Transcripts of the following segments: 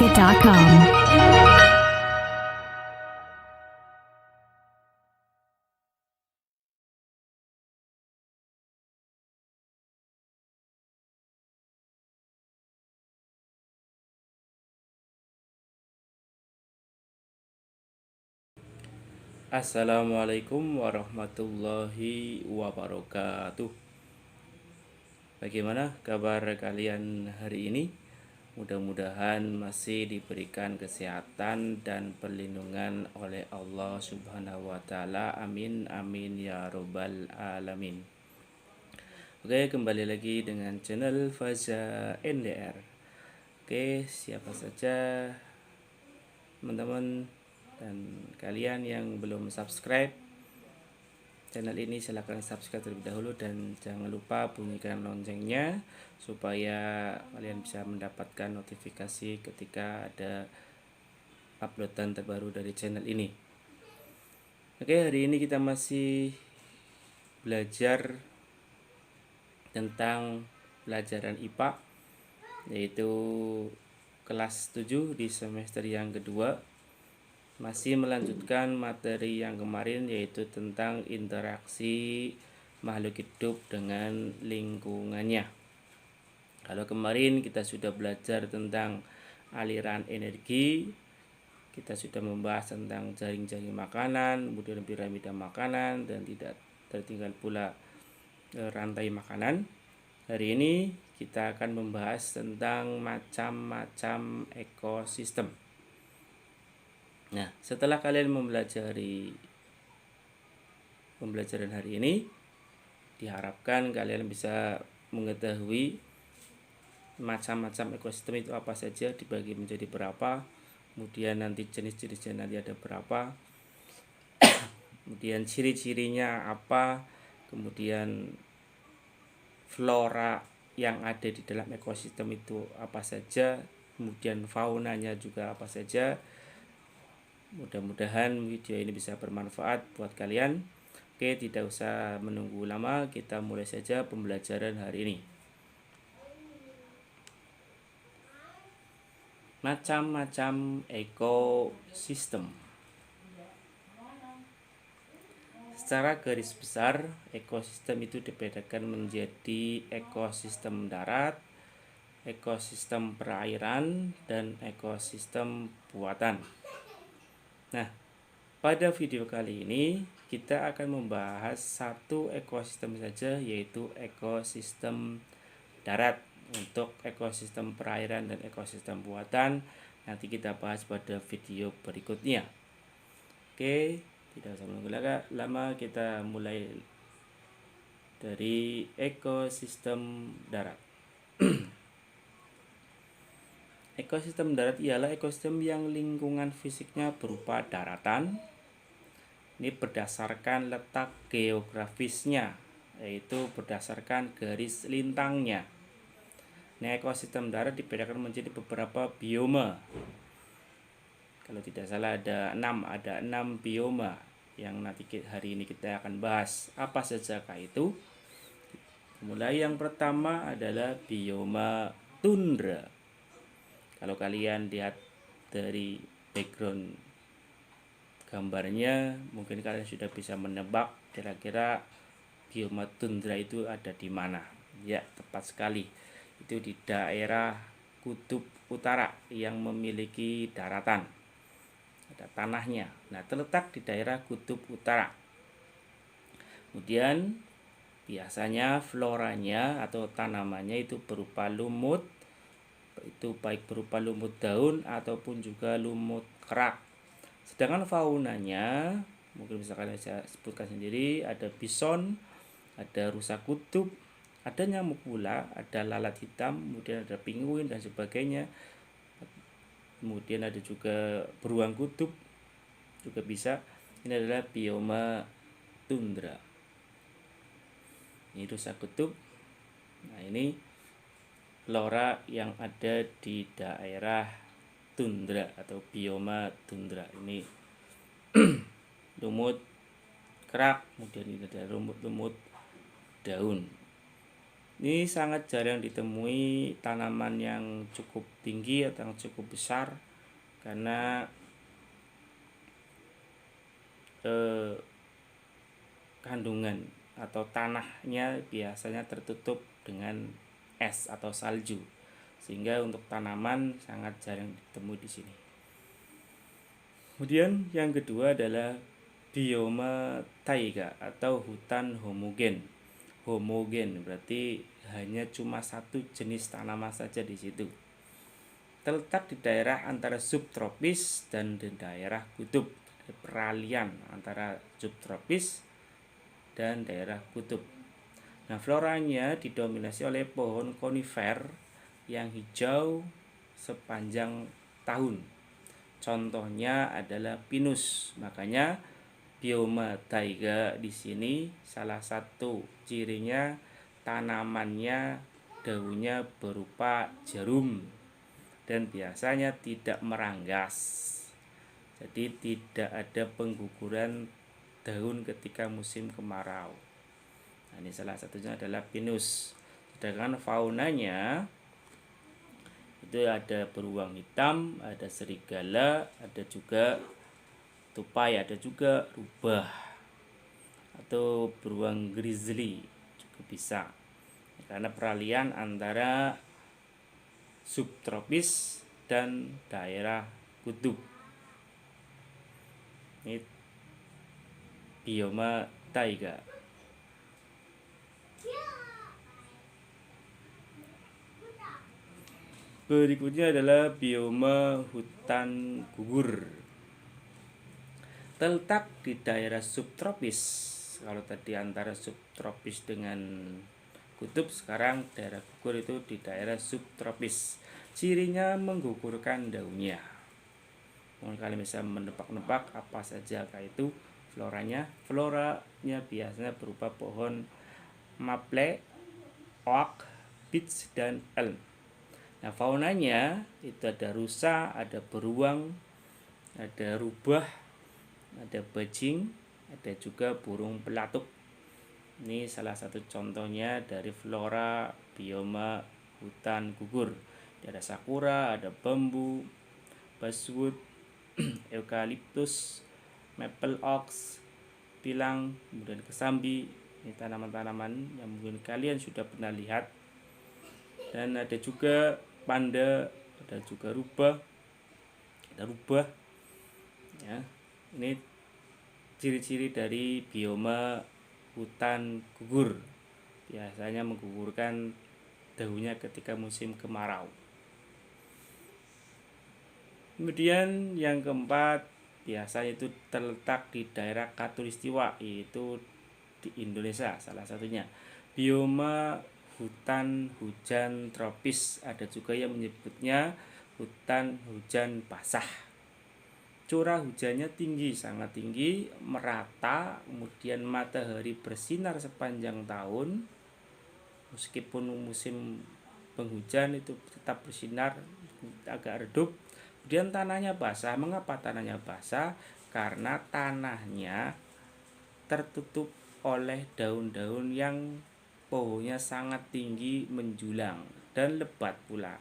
Basket.com. Assalamualaikum warahmatullahi wabarakatuh. Bagaimana kabar kalian hari ini? Mudah-mudahan masih diberikan kesehatan dan perlindungan oleh Allah Subhanahu wa taala. Amin amin ya robbal alamin. Oke, kembali lagi dengan channel Faza NDR. Oke, siapa saja teman-teman dan kalian yang belum subscribe channel ini, silahkan subscribe terlebih dahulu dan jangan lupa bunyikan loncengnya supaya kalian bisa mendapatkan notifikasi ketika ada uploadan terbaru dari channel ini. Oke, hari ini kita masih belajar tentang pelajaran IPA, yaitu kelas 7 di semester yang kedua. Masih melanjutkan materi yang kemarin, yaitu tentang interaksi makhluk hidup dengan lingkungannya. Kalau kemarin kita sudah belajar tentang aliran energi, kita sudah membahas tentang jaring-jaring makanan, kemudian piramida makanan, dan tidak tertinggal pula rantai makanan. Hari ini kita akan membahas tentang macam-macam ekosistem. Nah, setelah kalian mempelajari pembelajaran hari ini, diharapkan kalian bisa mengetahui macam-macam ekosistem itu apa saja, dibagi menjadi berapa, kemudian nanti jenis-jenisnya nanti ada berapa, kemudian ciri-cirinya apa, kemudian flora yang ada di dalam ekosistem itu apa saja, kemudian faunanya juga apa saja. Mudah-mudahan video ini bisa bermanfaat buat kalian. Oke, tidak usah menunggu lama, kita mulai saja pembelajaran hari ini. Macam-macam ekosistem. Secara garis besar, ekosistem itu dibedakan menjadi ekosistem darat, ekosistem perairan, dan ekosistem buatan. Nah, pada video kali ini kita akan membahas satu ekosistem saja, yaitu ekosistem darat. Untuk ekosistem perairan dan ekosistem buatan nanti kita bahas pada video berikutnya. Oke, tidak usah menunggu lama, kita mulai dari ekosistem darat. Ekosistem darat ialah ekosistem yang lingkungan fisiknya berupa daratan. Ini berdasarkan letak geografisnya, yaitu berdasarkan garis lintangnya. Nah, ekosistem darat dibedakan menjadi beberapa bioma. Kalau tidak salah ada 6 bioma yang nanti hari ini kita akan bahas. Apa sajakah itu? Mulai yang pertama adalah bioma tundra. Kalau kalian lihat dari background gambarnya, mungkin kalian sudah bisa menebak kira-kira bioma tundra itu ada di mana. Ya, tepat sekali. Itu di daerah kutub utara yang memiliki daratan. Ada tanahnya. Nah, terletak di daerah kutub utara. Kemudian biasanya floranya atau tanamannya itu berupa lumut, itu baik berupa lumut daun ataupun juga lumut kerak. Sedangkan faunanya mungkin bisa kalian sebutkan sendiri, ada bison, ada rusa kutub, ada nyamuk pula, ada lalat hitam, kemudian ada penguin dan sebagainya. Kemudian ada juga beruang kutub juga bisa. Ini adalah bioma tundra. Ini rusa kutub. Nah, ini flora yang ada di daerah tundra atau bioma tundra. Ini lumut kerak, kemudian ini ada lumut-lumut daun. Ini sangat jarang ditemui tanaman yang cukup tinggi atau yang cukup besar, karena kandungan atau tanahnya biasanya tertutup dengan es atau salju, sehingga untuk tanaman sangat jarang ditemui di sini. Kemudian yang kedua adalah bioma taiga atau hutan homogen. Homogen berarti hanya cuma satu jenis tanaman saja di situ. Terletak di daerah antara subtropis dan di daerah kutub. Ada peralihan antara subtropis dan daerah kutub. Nah, floranya didominasi oleh pohon konifer yang hijau sepanjang tahun. Contohnya adalah pinus. Makanya bioma taiga di sini salah satu cirinya tanamannya daunnya berupa jarum dan biasanya tidak meranggas. Jadi tidak ada pengguguran daun ketika musim kemarau. Nah, ini salah satunya adalah pinus. Sedangkan faunanya itu ada beruang hitam, ada serigala, ada juga tupai, ada juga rubah atau beruang grizzly juga bisa. Karena peralihan antara subtropis dan daerah kutub. Ini bioma taiga. Berikutnya adalah bioma hutan gugur. Terletak di daerah subtropis. Kalau tadi antara subtropis dengan kutub, sekarang daerah gugur itu di daerah subtropis. Cirinya menggugurkan daunnya. Mungkin kalian bisa menebak-nebak apa saja itu floranya. Floranya biasanya berupa pohon maple, oak, beech, dan elm. Nah, faunanya itu ada rusa, ada beruang, ada rubah, ada bajing, ada juga burung pelatuk. Ini salah satu contohnya dari flora bioma hutan gugur. Ada sakura, ada bambu, basswood, eukaliptus, maple oaks, pilang, kemudian kesambi. Ini tanaman-tanaman yang mungkin kalian sudah pernah lihat. Dan ada juga panda, ada juga rubah, ada rubah. Ya, ini ciri-ciri dari bioma hutan gugur. Biasanya menggugurkan daunnya ketika musim kemarau. Kemudian yang keempat, biasanya itu terletak di daerah Khatulistiwa, yaitu di Indonesia salah satunya. Bioma hutan hujan tropis, ada juga yang menyebutnya hutan hujan basah. Curah hujannya tinggi, sangat tinggi, merata, kemudian matahari bersinar sepanjang tahun. Meskipun musim penghujan itu tetap bersinar, agak redup. Kemudian tanahnya basah. Mengapa tanahnya basah? Karena tanahnya tertutup oleh daun-daun yang pohonnya sangat tinggi menjulang dan lebat pula,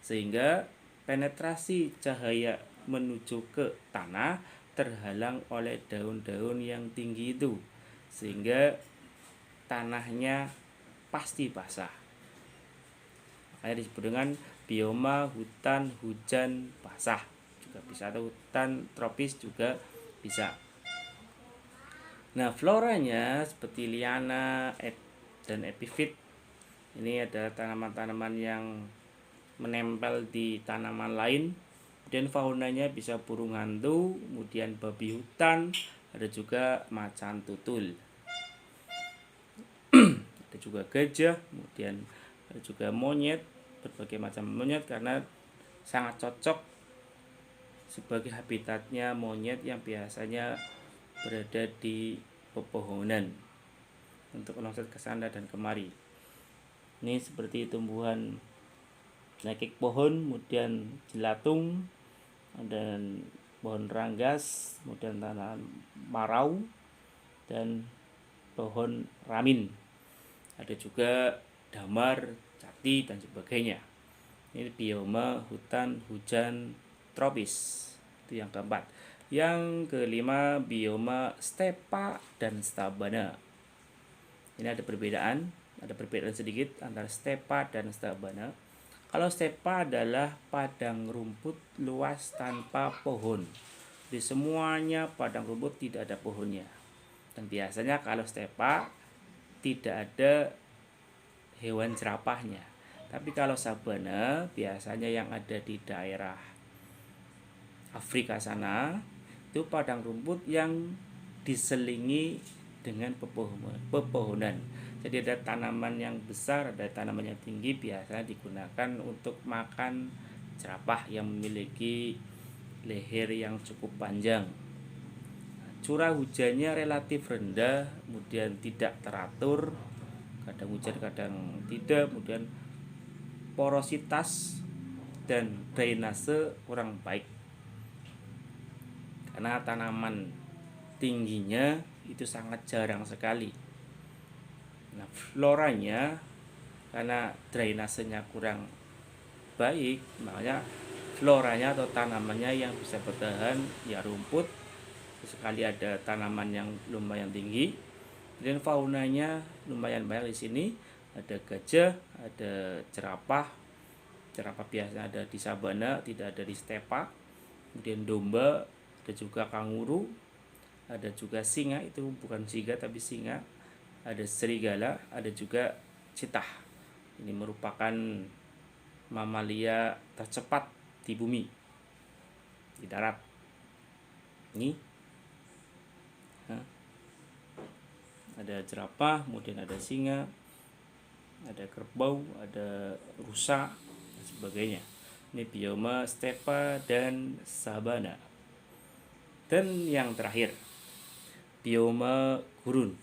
sehingga penetrasi cahaya menuju ke tanah terhalang oleh daun-daun yang tinggi itu, sehingga tanahnya pasti basah. Makanya disebut dengan bioma hutan hujan basah juga bisa, atau hutan tropis juga bisa. Nah, floranya seperti liana dan epifit. Ini adalah tanaman-tanaman yang menempel di tanaman lain. Dan faunanya bisa burung hantu, kemudian babi hutan, ada juga macan tutul. Ada juga gajah, kemudian ada juga monyet, berbagai macam monyet, karena sangat cocok sebagai habitatnya monyet yang biasanya berada di pepohonan untuk melompat ke sana dan kemari. Ini seperti tumbuhan nekik pohon, kemudian jelatung, dan pohon ranggas, kemudian tanaman marau, dan pohon ramin. Ada juga damar, jati, dan sebagainya. Ini bioma hutan hujan tropis. Itu yang keempat. Yang kelima, bioma stepa dan sabana. Ini ada perbedaan sedikit antara stepa dan sabana. Kalau stepa adalah padang rumput luas tanpa pohon. Di semuanya padang rumput tidak ada pohonnya. Dan biasanya kalau stepa tidak ada hewan jerapahnya. Tapi kalau sabana biasanya yang ada di daerah Afrika sana itu padang rumput yang diselingi dengan pepohonan. Jadi ada tanaman yang besar, ada tanaman yang tinggi, biasanya digunakan untuk makan jerapah yang memiliki leher yang cukup panjang. Curah hujannya relatif rendah, kemudian tidak teratur, kadang hujan kadang tidak, kemudian porositas dan drainase kurang baik karena tanaman tingginya itu sangat jarang sekali. Nah, floranya karena drainasenya kurang baik, makanya floranya atau tanamannya yang bisa bertahan ya rumput, sekali ada tanaman yang lumayan tinggi. Dan faunanya lumayan banyak di sini, ada gajah, ada jerapah biasanya ada di sabana, tidak ada di stepa. Kemudian domba, ada juga kanguru, ada juga singa, itu bukan singa tapi singa, ada serigala, ada juga citah. Ini merupakan mamalia tercepat di bumi, di darat. Ini ada jerapah, kemudian ada singa, ada kerbau, ada rusa, dan sebagainya. Ini bioma stepa dan sabana. Dan yang terakhir, bioma gurun.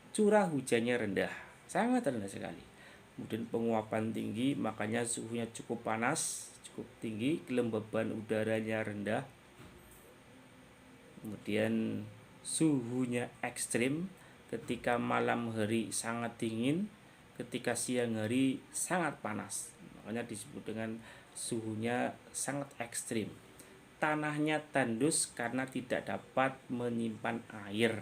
Curah hujannya rendah, sangat rendah sekali. Kemudian penguapan tinggi, makanya suhunya cukup panas, cukup tinggi, kelembaban udaranya rendah. Kemudian suhunya ekstrim, ketika malam hari sangat dingin, ketika siang hari sangat panas. Makanya disebut dengan suhunya sangat ekstrim. Tanahnya tandus karena tidak dapat menyimpan air.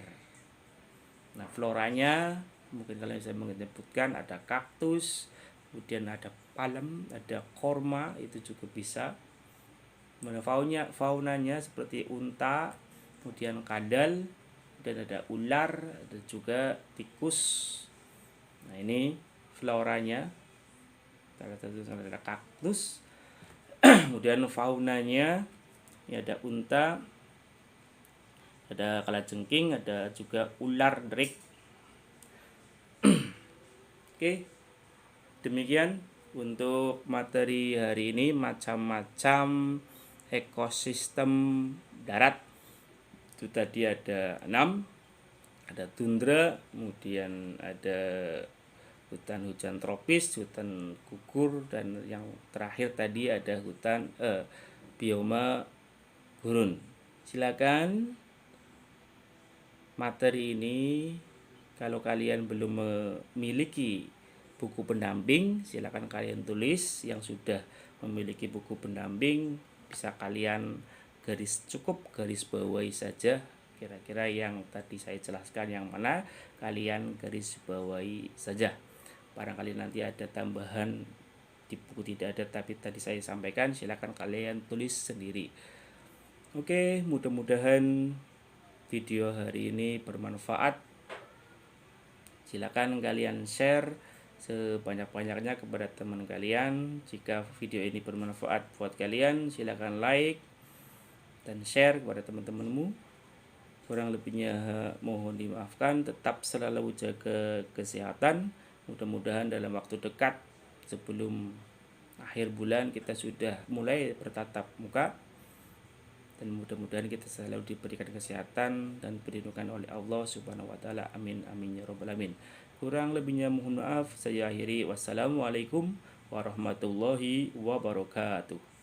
Nah, floranya mungkin kalian bisa menyebutkan ada kaktus, kemudian ada palem, ada korma, itu juga bisa. Faunanya seperti unta, kemudian kadal, dan ada ular, ada juga tikus. Nah, ini floranya. Salah satu ada kaktus. Kemudian faunanya ini ada unta, ada kalajengking, ada juga ular derik. Oke, demikian untuk materi hari ini, macam-macam ekosistem darat. Itu tadi ada 6, ada tundra, kemudian ada hutan hujan tropis, hutan gugur, dan yang terakhir tadi ada hutan bioma gurun. Silakan materi ini, kalau kalian belum memiliki buku pendamping, silakan kalian tulis. Yang sudah memiliki buku pendamping bisa kalian cukup garis bawahi saja kira-kira yang tadi saya jelaskan yang mana, kalian garis bawahi saja. Barangkali nanti ada tambahan di buku tidak ada tapi tadi saya sampaikan, silakan kalian tulis sendiri. Oke, mudah-mudahan video hari ini bermanfaat. Silakan kalian share sebanyak-banyaknya kepada teman kalian. Jika video ini bermanfaat buat kalian, silakan like dan share kepada teman-temanmu. Kurang lebihnya mohon dimaafkan. Tetap selalu jaga kesehatan. Mudah-mudahan dalam waktu dekat sebelum akhir bulan kita sudah mulai bertatap muka, dan mudah-mudahan kita selalu diberikan kesehatan dan perlindungan oleh Allah Subhanahu wa taala. Amin amin ya rabbal alamin. Kurang lebihnya mohon maaf. Saya akhiri. Wassalamualaikum warahmatullahi wabarakatuh.